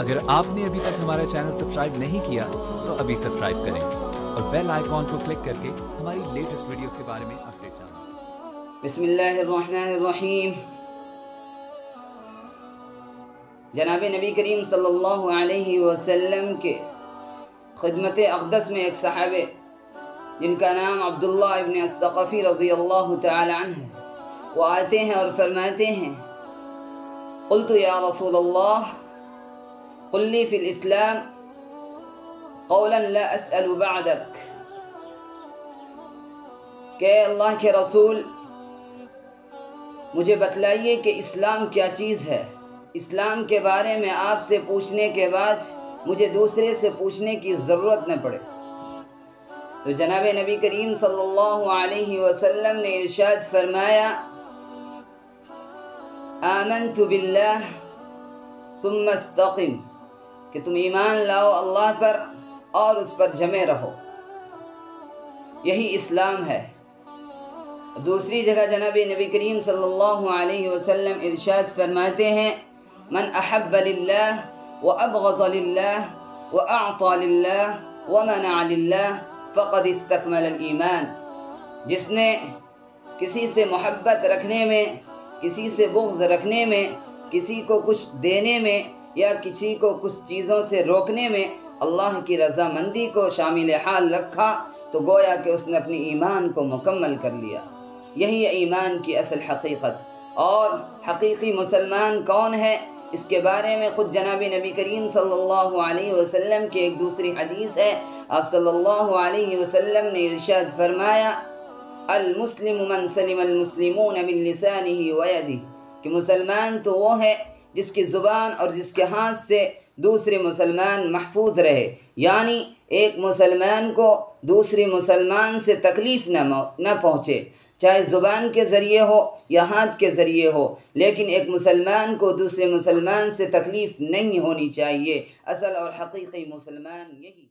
اگر آپ نے ابھی تک ہمارا چینل سبسکرائب نہیں کیا تو ابھی سبسکرائب کریں اور بیل آئیکن کو کلک کر کے ہماری لیٹسٹ ویڈیوز کے بارے میں اپڈیٹ جانیں۔ بسم اللہ الرحمن الرحیم۔ جناب نبی کریم صلی اللہ علیہ وسلم کے خدمت اقدس میں ایک صحابی جن کا نام عبداللہ ابن الثقفی رضی اللہ تعالی عنہ ہے، وہ آتے ہیں اور فرماتے ہیں: قلت یا رسول اللہ قل لی فی الاسلام قولا لا اسأل بعدک، کہ اللہ کے رسول مجھے بتلائیے کہ اسلام کیا چیز ہے، اسلام کے بارے میں آپ سے پوچھنے کے بعد مجھے دوسرے سے پوچھنے کی ضرورت نہ پڑے۔ تو جناب نبی کریم صلی اللہ علیہ وسلم نے ارشاد فرمایا: آمنت باللہ ثم استقم، کہ تم ایمان لاؤ اللہ پر اور اس پر جمے رہو، یہی اسلام ہے۔ دوسری جگہ جناب نبی کریم صلی اللہ علیہ وسلم ارشاد فرماتے ہیں: من احب للہ وابغض للہ واعطى للہ ومنع للہ فقد استکمل الایمان، جس نے کسی سے محبت رکھنے میں، کسی سے بغض رکھنے میں، کسی کو کچھ دینے میں یا کسی کو کچھ چیزوں سے روکنے میں اللہ کی رضامندی کو شامل حال رکھا تو گویا کہ اس نے اپنی ایمان کو مکمل کر لیا۔ یہی ہے ایمان کی اصل حقیقت۔ اور حقیقی مسلمان کون ہے، اس کے بارے میں خود جناب نبی کریم صلی اللہ علیہ وسلم کی ایک دوسری حدیث ہے۔ آپ صلی اللہ علیہ وسلم نے ارشاد فرمایا: المسلم من سلم المسلمون من لسانه ویدہ، کہ مسلمان تو وہ ہے جس کی زبان اور جس کے ہاتھ سے دوسرے مسلمان محفوظ رہے، یعنی ایک مسلمان کو دوسری مسلمان سے تکلیف نہ پہنچے، چاہے زبان کے ذریعے ہو یا ہاتھ کے ذریعے ہو، لیکن ایک مسلمان کو دوسرے مسلمان سے تکلیف نہیں ہونی چاہیے۔ اصل اور حقیقی مسلمان یہی